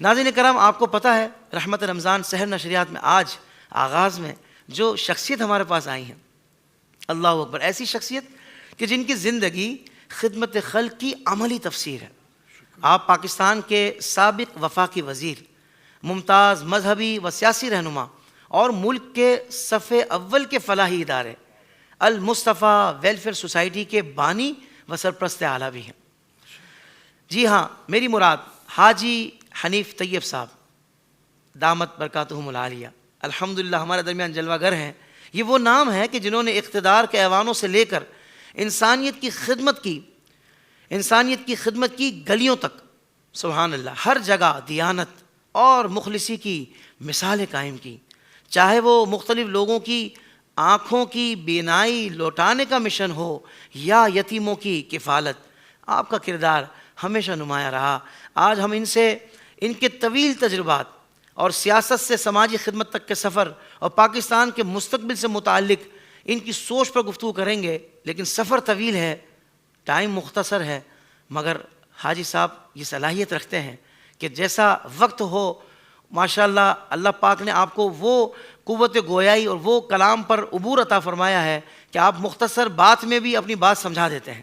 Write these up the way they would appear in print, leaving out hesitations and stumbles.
ناظرین کرام، آپ کو پتہ ہے رحمت رمضان سحر نشریات میں آج آغاز میں جو شخصیت ہمارے پاس آئی ہیں، اللہ اکبر، ایسی شخصیت کہ جن کی زندگی خدمت خلق کی عملی تفسیر ہے۔ آپ پاکستان کے سابق وفاقی وزیر، ممتاز مذہبی و سیاسی رہنما اور ملک کے صف اول کے فلاحی ادارے المصطفیٰ ویلفیئر سوسائٹی کے بانی و سرپرست اعلیٰ بھی ہیں۔ جی ہاں، میری مراد حاجی حنیف طیب صاحب دامت برکاتہم العالیہ الحمدللہ ہمارے درمیان جلوہ گر ہیں۔ یہ وہ نام ہے کہ جنہوں نے اقتدار کے ایوانوں سے لے کر انسانیت کی خدمت کی گلیوں تک، سبحان اللہ، ہر جگہ دیانت اور مخلصی کی مثالیں قائم کی۔ چاہے وہ مختلف لوگوں کی آنکھوں کی بینائی لوٹانے کا مشن ہو یا یتیموں کی کفالت، آپ کا کردار ہمیشہ نمایاں رہا۔ آج ہم ان کے طویل تجربات اور سیاست سے سماجی خدمت تک کے سفر اور پاکستان کے مستقبل سے متعلق ان کی سوچ پر گفتگو کریں گے، لیکن سفر طویل ہے، ٹائم مختصر ہے، مگر حاجی صاحب یہ صلاحیت رکھتے ہیں کہ جیسا وقت ہو ماشاءاللہ اللہ پاک نے آپ کو وہ قوت گویائی اور وہ کلام پر عبور عطا فرمایا ہے کہ آپ مختصر بات میں بھی اپنی بات سمجھا دیتے ہیں،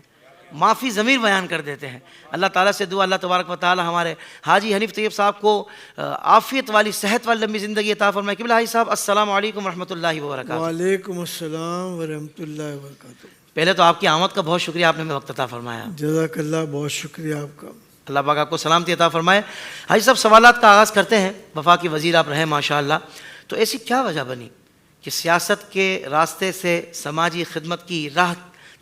معافی ضمیر بیان کر دیتے ہیں۔ اللہ تعالیٰ سے دعا اللہ تبارک و تعالیٰ ہمارے حاجی حنیف طیب صاحب کو عافیت والی، صحت والی لمبی زندگی عطا فرمائے۔ قبلہ حاجی صاحب السلام علیکم ورحمۃ اللہ وبرکاتہ۔ وعلیکم السلام ورحمۃ اللہ وبرکاتہ۔ پہلے تو آپ کی آمد کا بہت شکریہ، آپ نے ہمیں وقت عطا فرمایا۔ جزاک اللہ، بہت شکریہ آپ کا۔ اللہ پاک آپ کو سلامتی عطا فرمائے۔ حاجی صاحب سوالات کا آغاز کرتے ہیں۔ وفاقی وزیر آپ رہے ماشاءاللہ، تو ایسی کیا وجہ بنی کہ سیاست کے راستے سے سماجی خدمت کی راہ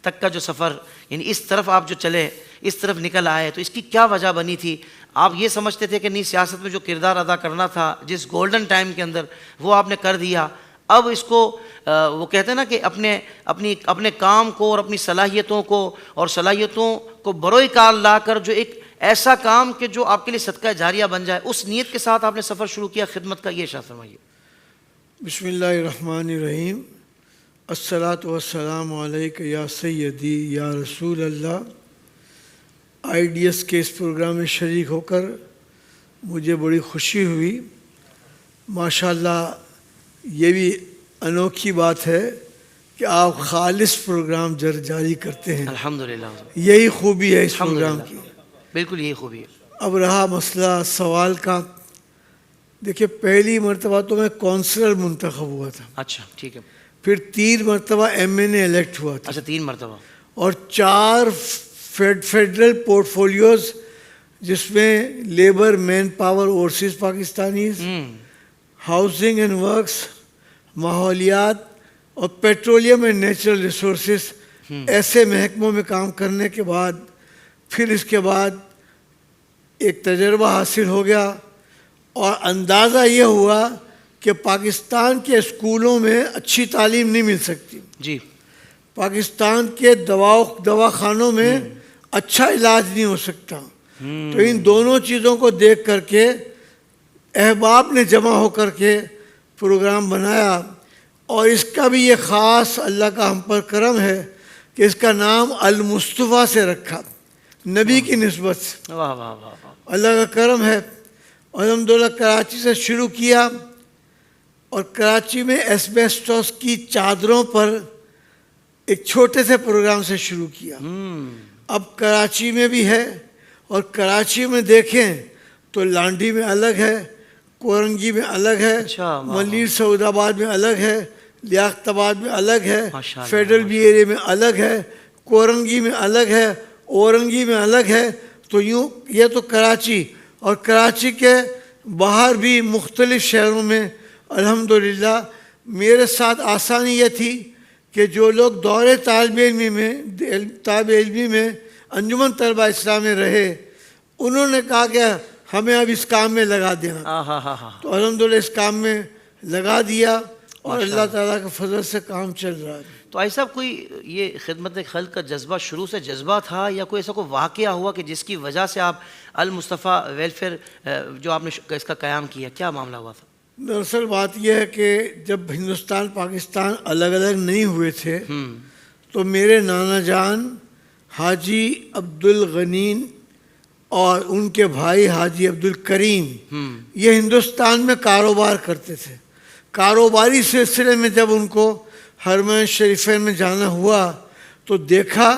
تک کا جو سفر، یعنی اس طرف آپ جو چلے، اس طرف نکل آئے، تو اس کی کیا وجہ بنی تھی؟ آپ یہ سمجھتے تھے کہ نہیں، سیاست میں جو کردار ادا کرنا تھا جس گولڈن ٹائم کے اندر، وہ آپ نے کر دیا، اب اس کو وہ کہتے ہیں نا کہ اپنے کام کو اور اپنی صلاحیتوں کو بروئے کار لا کر جو ایک ایسا کام کہ جو آپ کے لیے صدقہ جاریہ بن جائے، اس نیت کے ساتھ آپ نے سفر شروع کیا خدمت کا، یہ ارشاد فرمائیے۔ بسم اللہ الرحمن الرحیم۔ الصلاۃ والسلام علیک یا سیدی یا رسول اللہ۔ آئی ڈی ایس کے اس پروگرام میں شریک ہو کر مجھے بڑی خوشی ہوئی۔ ماشاءاللہ یہ بھی انوکھی بات ہے کہ آپ خالص پروگرام جاری کرتے ہیں، الحمدللہ، یہی خوبی ہے اس پروگرام کی، بالکل یہی خوبی ہے۔ اب رہا مسئلہ سوال کا، دیکھیے پہلی مرتبہ تو میں کونسلر منتخب ہوا تھا، اچھا ٹھیک ہے، پھر 3 مرتبہ ایم این اے الیکٹ ہوا تھا، اچھا 3 مرتبہ، اور 4 فیڈرل پورٹ فولیوز جس میں labour, manpower, overseas Pakistanis, housing and works, ماحولیات اور پیٹرولیم اینڈ نیچرل ریسورسز، ایسے محکموں میں کام کرنے کے بعد پھر اس کے بعد ایک تجربہ حاصل ہو گیا، اور اندازہ یہ ہوا کہ پاکستان کے اسکولوں میں اچھی تعلیم نہیں مل سکتی، جی، پاکستان کے دواخانوں میں اچھا علاج نہیں ہو سکتا، تو ان دونوں چیزوں کو دیکھ کر کے احباب نے جمع ہو کر کے پروگرام بنایا، اور اس کا بھی یہ خاص اللہ کا ہم پر کرم ہے کہ اس کا نام المصطفیٰ سے رکھا، نبی کی نسبت سے، واہ واہ واہ، اللہ کا کرم ہے۔ الحمدللہ کراچی سے شروع کیا، اور کراچی میں ایسبیسٹوس کی چادروں پر ایک چھوٹے سے پروگرام سے شروع کیا، اب کراچی میں بھی ہے، اور کراچی میں دیکھیں تو لانڈی میں الگ ہے، کورنگی میں الگ ہے، ملیر سعود آباد میں الگ ہے، لیاقت آباد میں الگ ہے، فیڈرل بی ایریا میں الگ ہے، کورنگی میں الگ ہے، اورنگی میں الگ ہے، تو یوں یہ تو کراچی، اور کراچی کے باہر بھی مختلف شہروں میں الحمدللہ۔ میرے ساتھ آسانی یہ تھی کہ جو لوگ دورے طالب علمی میں انجمن طلبہ اسلام میں رہے، انہوں نے کہا کہ ہمیں اب اس کام میں لگا دینا، تو الحمدللہ اس کام میں لگا دیا، اور اللہ تعالیٰ کے فضل سے کام چل رہا ہے۔ تو ایسا کوئی یہ خدمت خلق کا جذبہ شروع سے جذبہ تھا، یا کوئی ایسا کوئی واقعہ ہوا کہ جس کی وجہ سے آپ المصطفیٰ ویلفیئر جو آپ نے اس کا قیام کیا، کیا معاملہ ہوا تھا؟ دراصل بات یہ ہے کہ جب ہندوستان پاکستان الگ الگ نہیں ہوئے تھے تو میرے نانا جان حاجی عبدالغنی اور ان کے بھائی حاجی عبد الکریم یہ ہندوستان میں کاروبار کرتے تھے. کاروباری سلسلے میں جب ان کو حرمین شریفین میں جانا ہوا تو دیکھا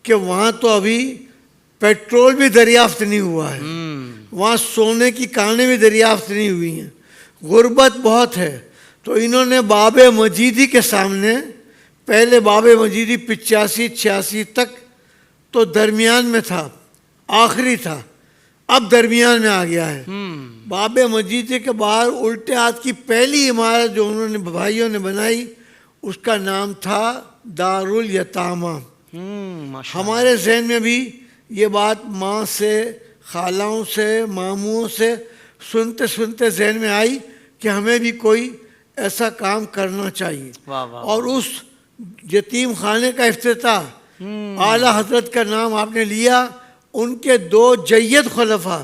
کہ وہاں تو ابھی پیٹرول بھی دریافت نہیں ہوا ہے, وہاں سونے کی کانیں بھی دریافت نہیں ہوئی ہیں, غربت بہت ہے. تو انہوں نے باب مجیدی کے سامنے, پہلے باب مجیدی 85-86 تک تو درمیان میں تھا, آخری تھا, اب درمیان میں آ گیا ہے. باب مجیدی کے باہر الٹے ہاتھ کی پہلی عمارت جو انہوں نے بھائیوں نے بنائی اس کا نام تھا دارالیتامہ. ہمارے ذہن میں بھی یہ بات ماں سے, خالاؤں سے, ماموں سے سنتے سنتے ذہن میں آئی کہ ہمیں بھی کوئی ایسا کام کرنا چاہیے. اور اس یتیم خانے کا افتتاح اعلیٰ حضرت کا نام آپ نے لیا, ان کے 2 جید خلفاء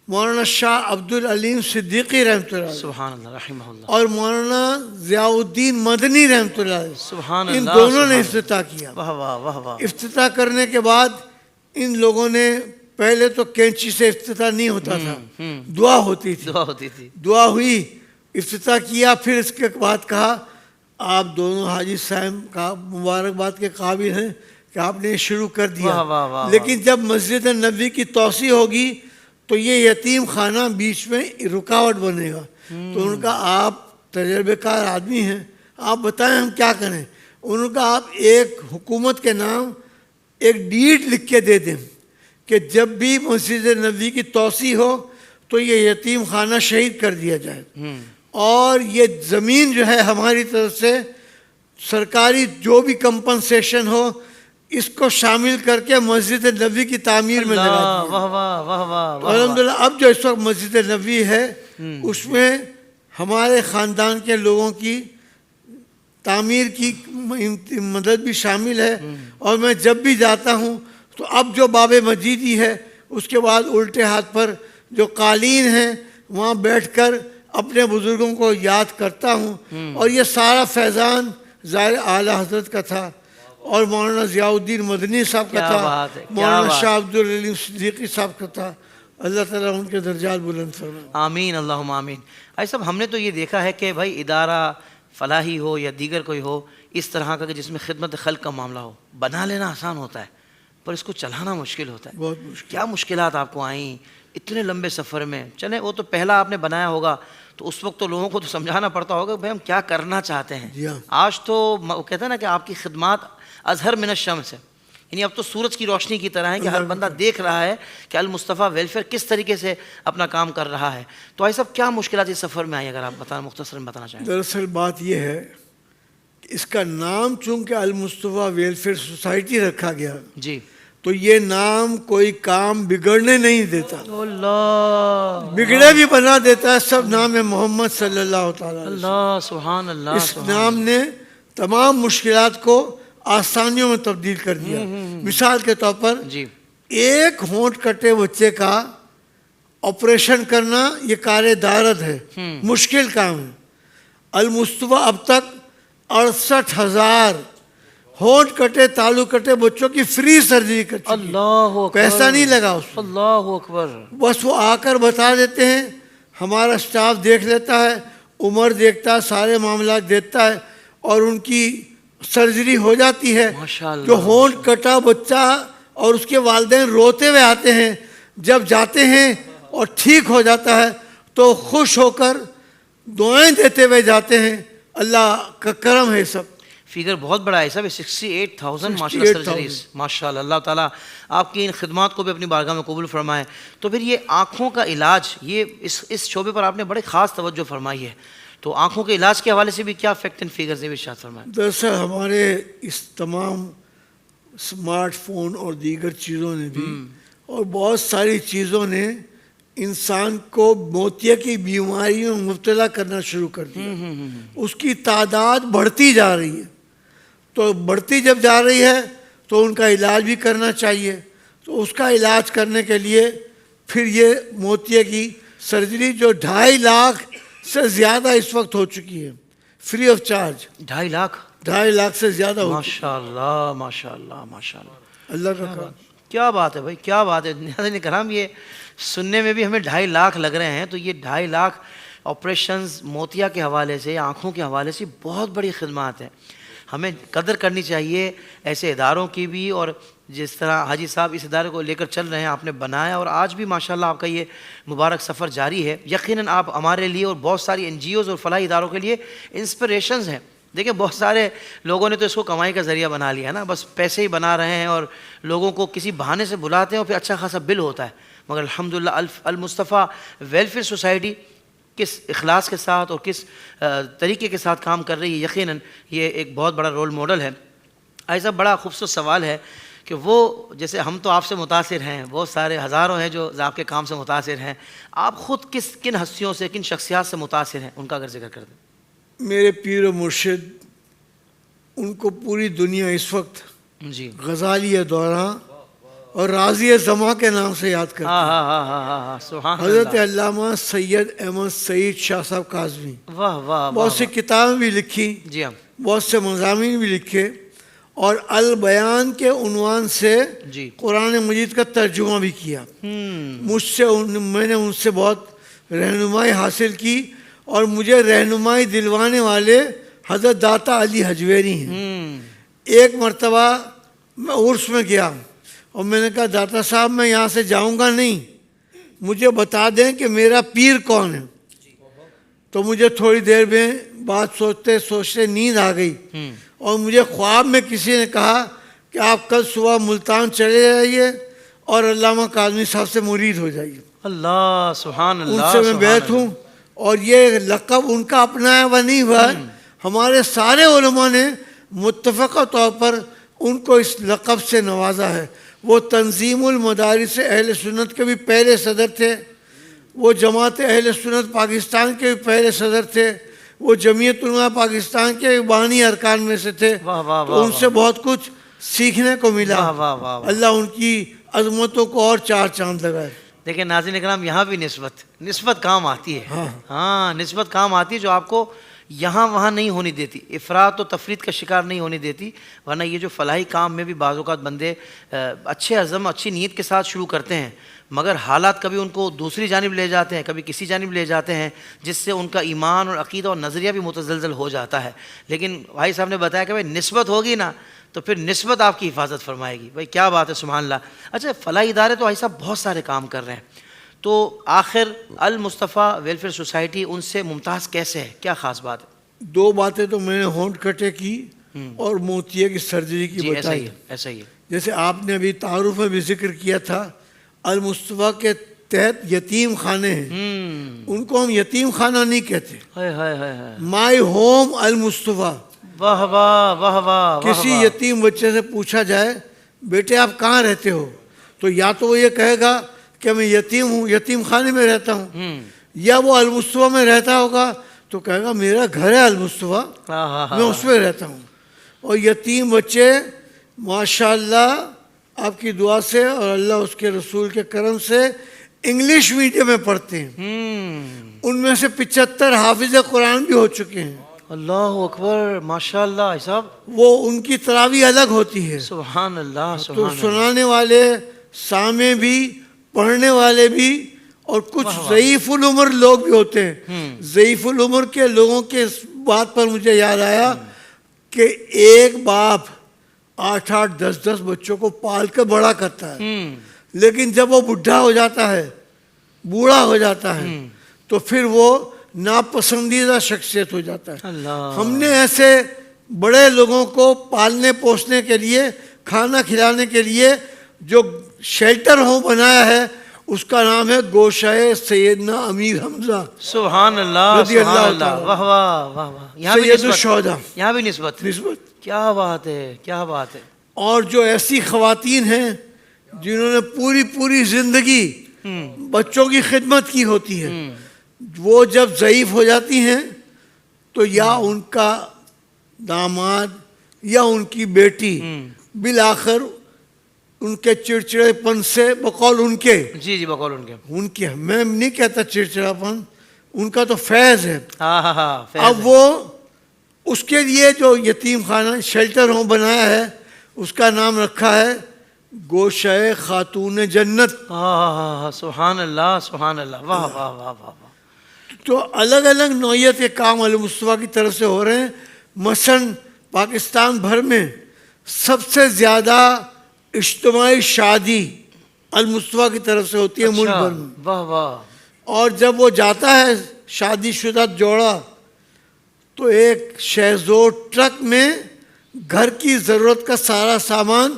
مولانا شاہ عبد العلیم صدیقی رحمۃ اللہ سبحان اللہ رحمہ اللہ اور مولانا ضیاء الدین مدنی رحمۃ اللہ, سبحان ان اللہ, دونوں نے افتتاح کیا. واہ واہ واہ واہ. افتتاح کرنے کے بعد ان لوگوں نے, پہلے تو کینچی سے افتتاح نہیں ہوتا تھا, دعا ہوتی تھی, دعا ہوتی تھی. دعا ہوئی, افتتاح کیا, پھر اس کے بعد کہا آپ دونوں حاجی صاحب کا مبارکباد کے قابل ہیں کہ آپ نے شروع کر دیا. واہ واہ واہ. لیکن جب مسجد نبوی کی توسیع ہوگی تو یہ یتیم خانہ بیچ میں رکاوٹ بنے گا. تو ان کا آپ تجربے کار آدمی ہیں, آپ بتائیں ہم کیا کریں. ان کا آپ ایک حکومت کے نام ایک ڈیڈ لکھ کے دے دیں کہ جب بھی مسجد نبوی کی توسیع ہو تو یہ یتیم خانہ شہید کر دیا جائے, اور یہ زمین جو ہے ہماری طرف سے سرکاری جو بھی کمپنسیشن ہو اس کو شامل کر کے مسجد نبوی کی تعمیر میں لگا دیا. واہ واہ واہ واہ. الحمدللہ اب جو اس وقت مسجد نبوی ہے اس میں ہمارے خاندان کے لوگوں کی تعمیر کی مدد بھی شامل ہے. اور میں جب بھی جاتا ہوں تو اب جو باب مجیدی ہے اس کے بعد الٹے ہاتھ پر جو قالین ہیں وہاں بیٹھ کر اپنے بزرگوں کو یاد کرتا ہوں. اور یہ سارا فیضان ظاہر اعلیٰ حضرت کا تھا اور مولانا ضیاء الدین مدنی صاحب کا تھا, مولانا شاہ عبد العلیم صدیقی صاحب کا تھا. اللہ تعالیٰ ان کے درجات بلند فرمائے. آمین اللہم آمین. ایسا ہم نے تو یہ دیکھا ہے کہ بھائی ادارہ فلاحی ہو یا دیگر کوئی ہو اس طرح کا کہ جس میں خدمت خلق کا معاملہ ہو, بنا لینا آسان ہوتا ہے پر اس کو چلانا مشکل ہوتا ہے. بہت مشکل. کیا مشکلات آپ کو آئیں اتنے لمبے سفر میں؟ چلیں وہ تو پہلا آپ نے بنایا ہوگا تو اس وقت تو لوگوں کو تو سمجھانا پڑتا ہوگا بھائی ہم کیا کرنا چاہتے ہیں. آج تو وہ کہتے ہیں نا کہ آپ کی خدمات اظہر من الشمس ہے, یعنی اب تو سورج کی روشنی کی طرح ہے کہ ہر بندہ دیکھ رہا ہے کہ المصطفیٰ ویلفیئر کس طریقے سے اپنا کام کر رہا ہے. تو ایسا کیا مشکلات اس سفر میں آئی اگر آپ بتانا مختصر میں بتانا چاہیں؟ دراصل بات یہ ہے کہ اس کا نام چونکہ المصطفیٰ ویلفیئر سوسائٹی رکھا گیا جی, تو یہ نام کوئی کام بگڑنے نہیں دیتا, اللہ بگڑے بھی بنا دیتا ہے. سب نام ہے محمد صلی اللہ تعالیٰ. اللہ سبحان اللہ. اس نام نے تمام مشکلات کو آسانیوں میں تبدیل کر دیا. مثال کے طور پر جی, ایک ہونٹ کٹے بچے کا آپریشن کرنا یہ کار دارد ہے, مشکل کام ہے. المصطفیٰ اب تک 68,000 ہونٹ کٹے تالو کٹے بچوں کی فری سرجری کر چکی. اللہ اکبر, پیسہ نہیں لگا اس میں. اللہ اکبر. بس وہ آ کر بتا دیتے ہیں, ہمارا سٹاف دیکھ لیتا ہے, عمر دیکھتا ہے, سارے معاملات دیکھتا ہے اور ان کی سرجری ہو جاتی ہے. جو ہونٹ کٹا بچہ اور اس کے والدین روتے ہوئے آتے ہیں, جب جاتے ہیں اور ٹھیک ہو جاتا ہے تو خوش ہو کر دعائیں دیتے ہوئے جاتے ہیں. اللہ کا کرم ہے. سب فگر بہت بڑا ہے سب, 68,000 ماشاءاللہ سرجریز, ماشاءاللہ. اللہ تعالیٰ آپ کی ان خدمات کو بھی اپنی بارگاہ میں قبول فرمائے. تو پھر یہ آنکھوں کا علاج, یہ اس شعبے پر آپ نے بڑے خاص توجہ فرمائی ہے, تو آنکھوں کے علاج کے حوالے سے بھی کیا فیکٹ اینڈ فیگرز بھی ارشاد فرمائیں؟ دراصل ہمارے اس تمام اسمارٹ فون اور دیگر چیزوں نے بھی اور بہت ساری چیزوں نے انسان کو موتیا کی بیماریوں میں مبتلا کرنا شروع کر دیا. اس کی تعداد بڑھتی جا رہی ہے, تو بڑھتی جب جا رہی ہے تو ان کا علاج بھی کرنا چاہیے. تو اس کا علاج کرنے کے لیے پھر یہ موتیا کی سرجری جو 2.5 لاکھ سے زیادہ اس وقت ہو چکی ہے, free of charge. 2.5 lakh 2.5 lakh سے زیادہ ہو. ماشاءاللہ ماشاءاللہ ماشاءاللہ. اللہ کا کیا بات ہے بھائی، کیا بات ہے ناظرین کرام. یہ سننے میں بھی ہمیں 2.5 لاکھ لگ رہے ہیں، تو یہ 2.5 لاکھ آپریشنز موتیا کے حوالے سے، آنکھوں کے حوالے سے بہت بڑی خدمات ہیں. ہمیں قدر کرنی چاہیے ایسے اداروں کی بھی، اور جس طرح حاجی صاحب اس ادارے کو لے کر چل رہے ہیں، آپ نے بنایا، اور آج بھی ماشاءاللہ آپ کا یہ مبارک سفر جاری ہے. یقیناً آپ ہمارے لیے اور بہت ساری این جی اوز اور فلاحی اداروں کے لیے انسپریشنز ہیں. دیکھیں بہت سارے لوگوں نے تو اس کو کمائی کا ذریعہ بنا لیا ہے نا، بس پیسے ہی بنا رہے ہیں اور لوگوں کو کسی بہانے سے بلاتے ہیں اور پھر اچھا خاصا بل ہوتا ہے. مگر الحمدللہ المصطفیٰ ویلفیئر سوسائٹی کس اخلاص کے ساتھ اور کس طریقے کے ساتھ کام کر رہی ہے، یقیناً یہ ایک بہت بڑا رول ماڈل ہے. ایسا بڑا خوبصورت سوال ہے کہ وہ جیسے ہم تو آپ سے متاثر ہیں، بہت سارے ہزاروں ہیں جو آپ کے کام سے متاثر ہیں، آپ خود کن ہستیوں سے، کن شخصیات سے متاثر ہیں، ان کا اگر ذکر کر دیں. میرے پیر و مرشد، ان کو پوری دنیا اس وقت جی. غزالی دوراں اور راضی زماں کے نام سے یاد کرتے ہاں ہیں. ہاں ہاں ہاں ہاں ہاں سبحان حضرت اللہ. علامہ سید احمد سعید شاہ صاحب کاظمی واہ واہ بہت سی کتابیں بھی لکھی، جی ہاں بہت سے مضامین بھی لکھے، اور البیان کے عنوان سے جی. قرآن مجید کا ترجمہ بھی کیا. میں نے ان سے بہت رہنمائی حاصل کی، اور مجھے رہنمائی دلوانے والے حضرت داتا علی حجویری ہیں. ایک مرتبہ میں عرس میں گیا اور میں نے کہا داتا صاحب میں یہاں سے جاؤں گا نہیں، مجھے بتا دیں کہ میرا پیر کون ہے. تو مجھے تھوڑی دیر میں بات سوچتے سوچتے نیند آ گئی، اور مجھے خواب میں کسی نے کہا کہ آپ کل صبح ملتان چلے جائیے اور علامہ کاظمی صاحب سے مرید ہو جائیے. اللہ سبحان اللہ. ان سے میں بیعت ہوں، اور یہ لقب ان کا اپنایا ہوا نہیں ہوا، ہمارے سارے علماء نے متفقہ طور پر ان کو اس لقب سے نوازا ہے. وہ تنظیم المدارس اہل سنت کے بھی پہلے صدر تھے، وہ جماعت اہل سنت پاکستان کے بھی پہلے صدر تھے، وہ جمعیت علماء پاکستان کے بانی ارکان میں سے تھے. تو ان سے بہت کچھ سیکھنے کو ملا. اللہ ان کی عظمتوں کو اور چار چاند لگائے. دیکھیں ناظرین اکرام، یہاں بھی نسبت کام آتی ہے. ہاں نسبت کام آتی ہے جو آپ کو یہاں وہاں نہیں ہونی دیتی، افراط و تفریط کا شکار نہیں ہونے دیتی. ورنہ یہ جو فلاحی کام میں بھی بعض اوقات بندے اچھے عزم اچھی نیت کے ساتھ شروع کرتے ہیں، مگر حالات کبھی ان کو دوسری جانب لے جاتے ہیں، کبھی کسی جانب لے جاتے ہیں، جس سے ان کا ایمان اور عقیدہ اور نظریہ بھی متزلزل ہو جاتا ہے. لیکن بھائی صاحب نے بتایا کہ بھائی نسبت ہوگی نا تو پھر نسبت آپ کی حفاظت فرمائے گی. بھائی کیا بات ہے، سبحان اللہ. اچھا فلاحی ادارے تو بھائی صاحب بہت سارے کام کر رہے ہیں، تو آخر المصطفیٰ ویلفیئر سوسائٹی ان سے ممتاز کیسے ہے، کیا خاص بات ہے؟ دو باتیں تو میں نے ہونٹ کٹے کی اور موتیے کی سرجری کی جی بتائی. ایسا ہی ہے. جیسے آپ نے ابھی تعارف میں بھی ذکر کیا تھا، المصطفیٰ کے تحت یتیم خانے ہیں، ان کو ہم یتیم خانہ نہیں کہتے. My home Al Mustafa. واہ واہ واہ واہ. کسی یتیم بچے سے پوچھا جائے بیٹے آپ کہاں رہتے ہو، تو یا تو وہ یہ کہے گا کہ میں یتیم ہوں، یتیم خانے میں رہتا ہوں، یا وہ المصطفیٰ میں رہتا ہوگا تو کہے گا میرا گھر ہے المصطفیٰ، میں اس میں رہتا ہوں. اور یتیم بچے ماشاءاللہ آپ کی دعا سے اور اللہ اس کے رسول کے کرم سے انگلش میڈیم میں پڑھتے ہیں. ان میں سے 75 حافظ قرآن بھی ہو چکے ہیں. اللہ اکبر ماشاءاللہ. صاحب وہ ان کی تراویح الگ ہوتی ہے. سبحان اللہ. تو سنانے والے، سامع بھی، پڑھنے والے بھی، اور کچھ ضعیف العمر لوگ بھی ہوتے ہیں. ضعیف العمر کے لوگوں کے اس بات پر مجھے یاد آیا کہ ایک باپ 8-8 10-10 بچوں کو پال کے بڑا کرتا ہے، لیکن جب وہ بوڑھا ہو جاتا ہے تو پھر وہ ناپسندیدہ شخصیت ہو جاتا ہے. ہم نے ایسے بڑے لوگوں کو پالنے پوسنے کے لیے، کھانا کھلانے کے لیے جو شیلٹر ہوم بنایا ہے، اس کا نام ہے گوشہ سیدنا امیر حمزہ. سبحان اللہ. رضی اللہ اللہ. واہ واہ واہ واہ. سید الشہداء. یہاں بھی نسبت. کیا بات ہے، کیا بات ہے. اور جو ایسی خواتین ہیں جنہوں نے پوری زندگی بچوں کی خدمت کی ہوتی ہے، وہ جب ضعیف ہو جاتی ہیں تو یا ان کا داماد یا ان کی بیٹی بالآخر ان کے چڑچڑے پن سے، بقول ان کے، جی بقول ان کے، میں نہیں کہتا چڑچڑا پن، ان کا تو فیض ہے. فیض. اب وہ اس کے لیے جو یتیم خانہ شیلٹر ہوم بنایا ہے، اس کا نام رکھا ہے گوشہ خاتون جنت. سبحان اللہ سبحان اللہ، واہ واہ واہ واہ واہ. تو الگ الگ نوعیت کے کام علی مصطفیٰ کی طرف سے ہو رہے ہیں. مثلاً پاکستان بھر میں سب سے زیادہ اجتماعی شادی المصطفیٰ کی طرف سے ہوتی ہے ملک بھر میں. واہ واہ. اور جب وہ جاتا ہے شادی شدہ جوڑا تو ایک شہزور ٹرک میں گھر کی ضرورت کا سارا سامان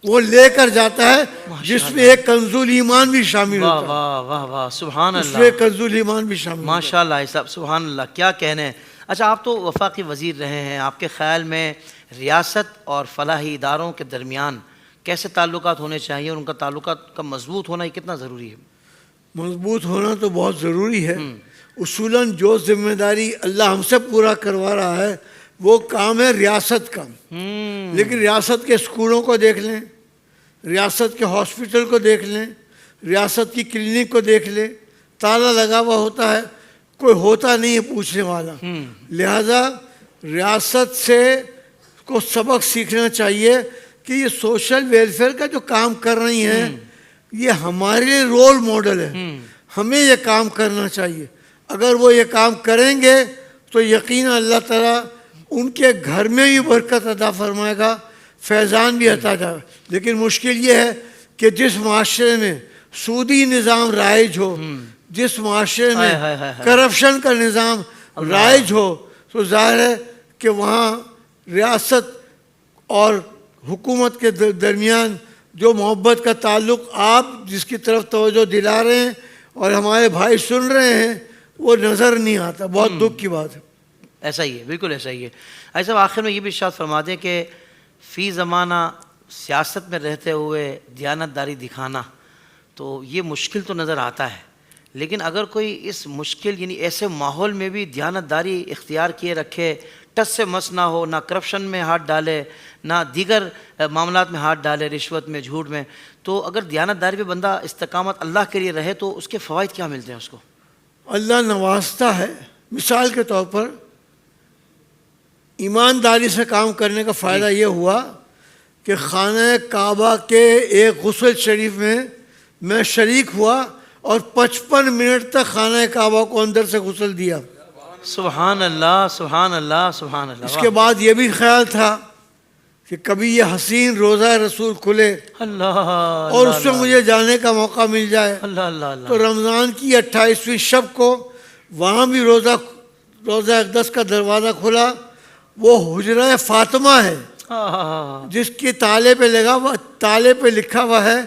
وہ لے کر جاتا ہے، جس میں ایک کنزول ایمان بھی شامل واہ ہوتا ہے. واہ واہ واہ سبحان اس اللہ. میں کنزول ایمان بھی شامل ہوتا ہے. ماشاء اللہ صاحب سبحان اللہ، کیا کہنے ہیں. اچھا آپ تو وفاقی وزیر رہے ہیں، آپ کے خیال میں ریاست اور فلاحی اداروں کے درمیان کیسے تعلقات ہونے چاہیے اور ان کا تعلقات کا مضبوط ہونا یہ کتنا ضروری ہے؟ مضبوط ہونا تو بہت ضروری ہے. اصولاً جو ذمہ داری اللہ ہم سے پورا کروا رہا ہے وہ کام ہے ریاست کا. لیکن ریاست کے اسکولوں کو دیکھ لیں، ریاست کے ہاسپٹل کو دیکھ لیں، ریاست کی کلینک کو دیکھ لیں، تالا لگا ہوا ہوتا ہے، کوئی ہوتا نہیں ہے پوچھنے والا. لہذا ریاست سے کو سبق سیکھنا چاہیے کہ یہ سوشل ویلفیئر کا جو کام کر رہی ہیں یہ ہمارے لیے رول ماڈل ہے، ہمیں یہ کام کرنا چاہیے. اگر وہ یہ کام کریں گے تو یقیناً اللہ تعالیٰ ان کے گھر میں بھی برکت عطا فرمائے گا، فیضان بھی عطا جائے گا. لیکن مشکل یہ ہے کہ جس معاشرے میں سودی نظام رائج ہو، جس معاشرے میں کرپشن کا نظام رائج ہو، تو ظاہر ہے کہ وہاں ریاست اور حکومت کے درمیان جو محبت کا تعلق آپ جس کی طرف توجہ دلا رہے ہیں اور ہمارے بھائی سن رہے ہیں وہ نظر نہیں آتا. بہت دکھ کی بات ہے. ایسا ہی ہے، بالکل ایسا ہی ہے. ایسا آخر میں یہ بھی ارشاد فرما دیں کہ فی زمانہ سیاست میں رہتے ہوئے دیانت داری دکھانا تو یہ مشکل تو نظر آتا ہے، لیکن اگر کوئی اس مشکل یعنی ایسے ماحول میں بھی دیانت داری اختیار کیے رکھے، ٹس سے مس نہ ہو، نہ کرپشن میں ہاتھ ڈالے، نہ دیگر معاملات میں ہاتھ ڈالے، رشوت میں، جھوٹ میں، تو اگر دیانت داری پہ بندہ استقامت اللہ کے لیے رہے تو اس کے فوائد کیا ملتے ہیں اس کو؟ اللہ نوازتا ہے. مثال کے طور پر ایمانداری سے کام کرنے کا فائدہ یہ ہوا کہ خانہ کعبہ کے ایک غسل شریف میں شریک ہوا اور 55 منٹ تک خانہ کعبہ کو اندر سے غسل دیا. سبحان اللہ سبحان اللہ سبحان اللہ. اس کے بعد یہ بھی خیال تھا کہ کبھی یہ حسین روضہ رسول کھلے اللہ اور اس میں مجھے جانے کا موقع مل جائے. اللہ اللہ اللہ. تو رمضان کی 28ویں شب کو وہاں بھی روزہ اقدس کا دروازہ کھلا. وہ حجرہ فاطمہ ہے جس کی تالے پہ لکھا ہوا ہے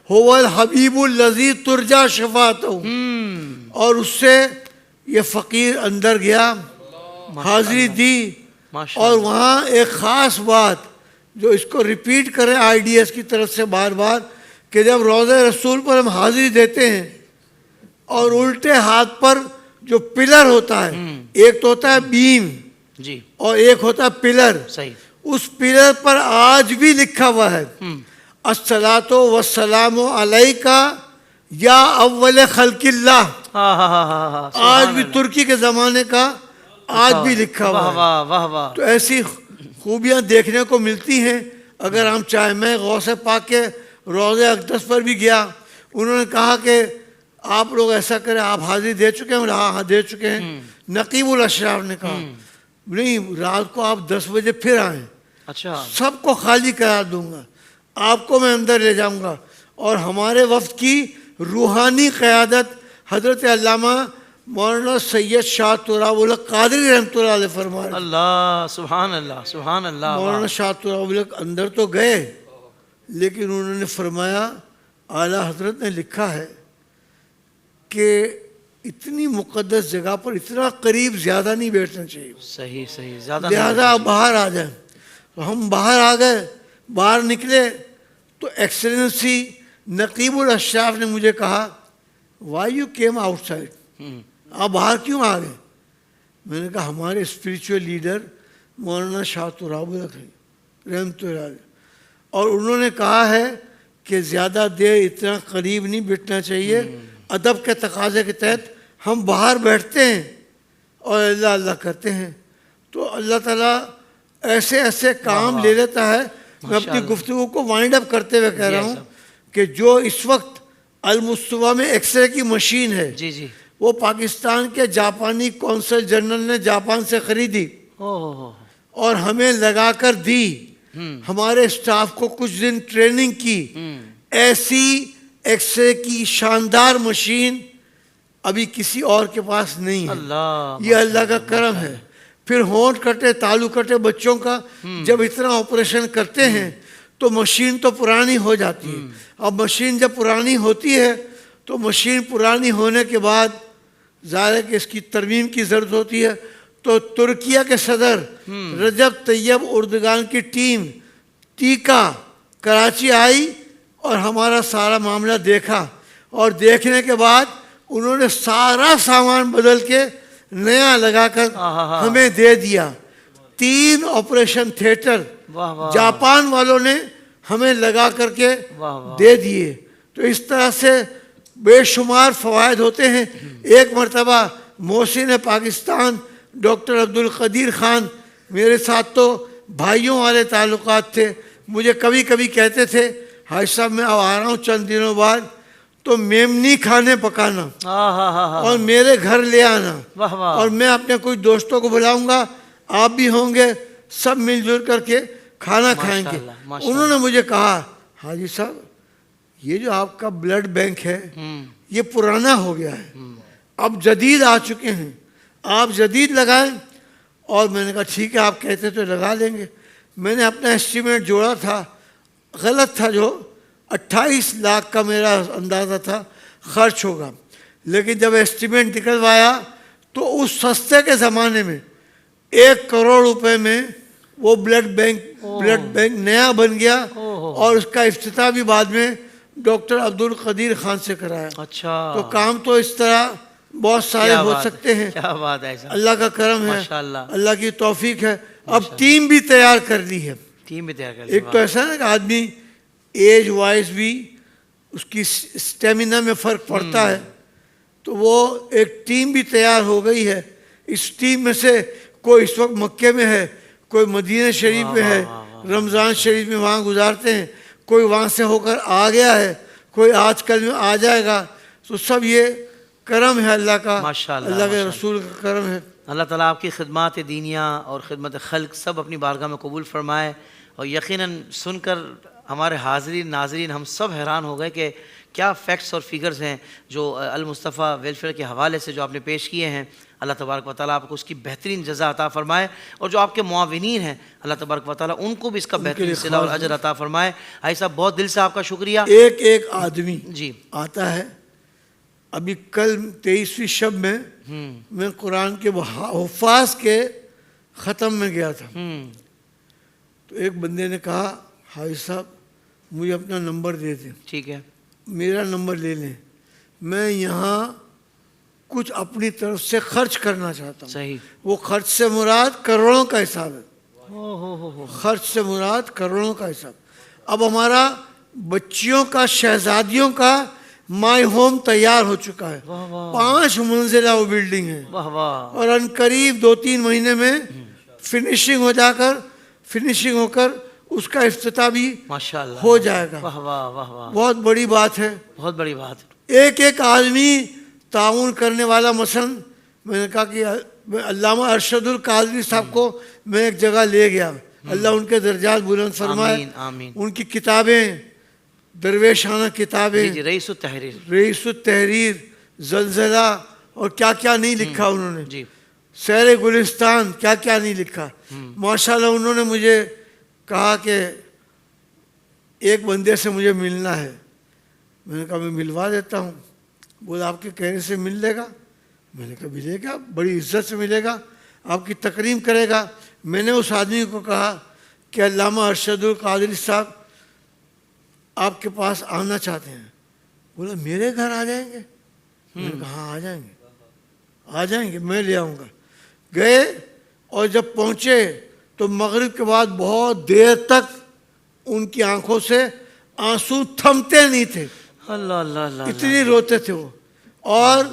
هو الحبیب الذی ترجا شفاعتہ، اور اس سے یہ فقیر اندر گیا، حاضری دی، اور وہاں ایک خاص بات جو اس کو ریپیٹ کریں IDS کی طرف سے بار بار کہ جب روضہ رسول پر ہم حاضری دیتے ہیں اور الٹے ہاتھ پر جو پلر ہوتا ہے، ایک تو ہوتا ہے بیم جی اور ایک ہوتا ہے پلر، صحیح، اس پلر پر آج بھی لکھا ہوا ہے الصلاۃ والسلام علیک یا اول خلق اللہ. آج بھی ترکی کے زمانے کا آج بھی لکھا ہوا ہے. تو ایسی خوبیاں دیکھنے کو ملتی ہیں اگر ہم چاہیں. میں غوث پاک کے روضہ اقدس پر بھی گیا، انہوں نے کہا کہ آپ لوگ ایسا کریں، آپ حاضری دے چکے ہیں؟ ہاں دے چکے ہیں. نقیب الاشراف نے کہا نہیں، رات کو آپ 10 بجے پھر آئیں، اچھا سب کو خالی کرا دوں گا، آپ کو میں اندر لے جاؤں گا. اور ہمارے وفد کی روحانی قیادت حضرت علامہ مولانا سید شاہ تراب الحق قادری رحمۃ اللہ علیہ فرما رہے. اللہ سبحان اللہ سبحان اللہ. مولانا شاہ تراب الحق اندر تو گئے لیکن انہوں نے فرمایا اعلیٰ حضرت نے لکھا ہے کہ اتنی مقدس جگہ پر اتنا قریب زیادہ نہیں بیٹھنا چاہیے. صحیح صحیح، زیادہ لہذا آپ باہر آ جائیں. تو ہم باہر آ گئے، باہر نکلے تو ایکسلنسی نقیب الاشراف نے مجھے کہا why you came out side, آپ باہر کیوں آ گئے؟ میں نے کہا ہمارے اسپریچول لیڈر مولانا شاہ تراب الحق رحمۃ اللہ علیہ، اور انہوں نے کہا ہے کہ زیادہ دیر اتنا قریب نہیں بیٹھنا چاہیے. ادب کے تقاضے کے تحت ہم باہر بیٹھتے ہیں اور اللہ اللہ کرتے ہیں. تو اللہ تعالیٰ ایسے ایسے کام لے لیتا ہے میں اپنی گفتگو کو وائنڈ اپ کرتے ہوئے کہہ رہا ہوں کہ جو اس وقت المصطفیٰ میں ایکس رے کی مشین ہے جی جی وہ پاکستان کے جاپانی کونسل جنرل نے جاپان سے خریدی اور ہمیں لگا کر دی. ہمارے اسٹاف کو کچھ دن ٹریننگ کی. ایسی ایکس رے کی شاندار مشین ابھی کسی اور کے پاس نہیں ہے. یہ اللہ کا کرم ہے. پھر ہونٹ کٹے تالو کٹے بچوں کا جب اتنا آپریشن کرتے ہیں تو مشین تو پرانی ہو جاتی ہے. اب مشین جب پرانی ہوتی ہے تو مشین پرانی ہونے کے بعد ظاہر ہے کہ اس کی ترمیم کی ضرورت ہوتی ہے. تو ترکیہ کے صدر رجب طیب اردگان کی ٹیم ٹیکا کراچی آئی اور ہمارا سارا معاملہ دیکھا اور دیکھنے کے بعد انہوں نے سارا سامان بدل کے نیا لگا کر ہمیں دے دیا. 3 آپریشن تھیٹر جاپان والوں نے ہمیں لگا کر کے دے دیے. تو اس طرح سے بے شمار فوائد ہوتے ہیں. ایک مرتبہ محسن پاکستان ڈاکٹر عبدالقدیر خان میرے ساتھ تو بھائیوں والے تعلقات تھے. مجھے کبھی کبھی کہتے تھے حاجی صاحب میں اب آ رہا ہوں چند دنوں بعد تو میمنی کھانے پکانا اور میرے گھر لے آنا اور میں اپنے کچھ دوستوں کو بلاؤں گا آپ بھی ہوں گے سب مل جل کر کے کھانا کھائیں گے. انہوں نے مجھے کہا حاجی صاحب یہ جو آپ کا بلڈ بینک ہے یہ پرانا ہو گیا ہے اب جدید آ چکے ہیں آپ جدید لگائیں. اور میں نے کہا ٹھیک ہے آپ کہتے تو لگا لیں گے. میں نے اپنا ایسٹیمیٹ جوڑا تھا غلط تھا جو 28 لاکھ کا میرا اندازہ تھا خرچ ہوگا. لیکن جب ایسٹیمیٹ نکلوایا تو اس سستے کے زمانے میں 1 کروڑ روپے میں وہ بلڈ بینک نیا بن گیا اور اس کا افتتاح بھی بعد میں ڈاکٹر عبدالقدیر خان سے کرایا. اچھا تو کام تو اس طرح بہت سارے ہو سکتے ہیں. کیا بات ہے اللہ کا کرم ہے اللہ کی توفیق ہے. اب ٹیم بھی تیار کر لی ہے. ایک تو ایسا ہے کہ آدمی ایج وائز بھی اس کی اسٹیمنا میں فرق پڑتا ہے تو وہ ایک ٹیم بھی تیار ہو گئی ہے. اس ٹیم میں سے کوئی اس وقت مکے میں ہے کوئی مدینہ شریف میں ہے رمضان شریف میں وہاں گزارتے ہیں کوئی وہاں سے ہو کر آ گیا ہے کوئی آج کل میں آ جائے گا. تو سب یہ کرم ہے اللہ کا اللہ کے رسول کا کرم ہے. اللہ تعالیٰ آپ کی خدمات دینیہ اور خدمت خلق سب اپنی بارگاہ میں قبول فرمائے. اور یقیناً سن کر ہمارے حاضرین ناظرین ہم سب حیران ہو گئے کہ کیا فیکٹس اور فگرز ہیں جو المصطفیٰ ویلفیئر کے حوالے سے جو آپ نے پیش کیے ہیں. اللہ تبارک و تعالیٰ آپ کو اس کی بہترین جزا عطا فرمائے اور جو آپ کے معاونین ہیں اللہ تبارک و تعالیٰ ان کو بھی اس کا بہترین صلہ اور اجر عطا فرمائے. بھائی صاحب بہت دل سے آپ کا شکریہ. ایک آدمی جی آتا ہے. ابھی کل 23ویں شب میں قرآن کے حفاظ کے ختم میں گیا تھا تو ایک بندے نے کہا حاجی صاحب مجھے اپنا نمبر دے دیں. ٹھیک ہے میرا نمبر لے لیں میں یہاں کچھ اپنی طرف سے خرچ کرنا چاہتا ہوں. صحیح. وہ خرچ سے مراد کروڑوں کا حساب ہے. خرچ سے مراد کروڑوں کا حساب. اب ہمارا بچیوں کا شہزادیوں کا مائی ہوم تیار ہو چکا ہے. 5 منزلہ وہ بلڈنگ ہے اور ان قریب 2-3 مہینے میں فنشنگ ہو کر اس کا افتتاح بھی ہو جائے گا. بہت بڑی بات ہے. بہت بڑی بات. ایک آدمی تعاون کرنے والا. مثلا میں نے کہا کہ علامہ ارشد القادری صاحب کو میں ایک جگہ لے گیا اللہ ان کے درجات بلند فرمائے. ان کی کتابیں درویشانہ کتابیں رئیس التحریر زلزلہ اور کیا کیا نہیں لکھا انہوں نے. سیر گلستان کیا کیا نہیں لکھا. ماشاءاللہ انہوں نے مجھے کہا کہ ایک بندے سے مجھے ملنا ہے. میں نے کہا میں ملوا دیتا ہوں. بولا آپ کے کہنے سے مل لے گا. میں نے کہا ملے گا بڑی عزت سے ملے گا آپ کی تکریم کرے گا. میں نے اس آدمی کو کہا کہ علامہ ارشد القادری صاحب آپ کے پاس آنا چاہتے ہیں. بولا میرے گھر آ جائیں گے. میں نے کہا ہاں آ جائیں گے میں لے آؤں گا. گئے اور جب پہنچے تو مغرب کے بعد بہت دیر تک ان کی آنکھوں سے آنسو تھمتے نہیں تھے. اتنی روتے تھے وہ. اور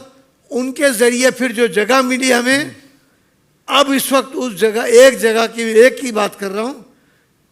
ان کے ذریعے پھر جو جگہ ملی ہمیں اب اس وقت اس جگہ ایک جگہ کی ایک کی بات کر رہا ہوں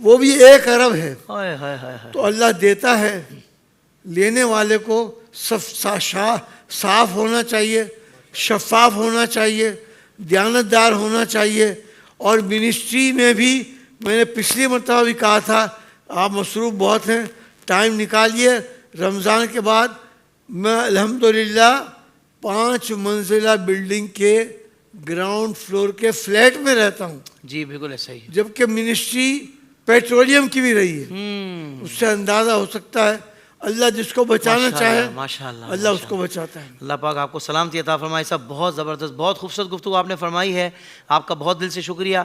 وہ بھی 1 ارب ہے. ہائے ہائے ہائے ہائے. تو اللہ دیتا ہے, لینے والے کو صاف ہونا چاہیے, شفاف ہونا چاہیے, دیانتدار ہونا چاہیے. اور منسٹری میں بھی میں نے پچھلی مرتبہ بھی کہا تھا, آپ مصروف بہت ہیں, ٹائم نکالیے. رمضان کے بعد میں الحمدللہ 5 منزلہ بلڈنگ کے گراؤنڈ فلور کے فلیٹ میں رہتا ہوں, جی بالکل ایسا ہی. جبکہ منسٹری پیٹرولیم کی بھی رہی ہے. اس سے اندازہ ہو سکتا ہے اللہ جس کو بچانا چاہے ماشاءاللہ اللہ اس کو بچاتا ہے. اللہ پاک آپ کو سلامتی عطا فرمائے. صاحب بہت زبردست, بہت خوبصورت گفتگو آپ نے فرمائی ہے, آپ کا بہت دل سے شکریہ.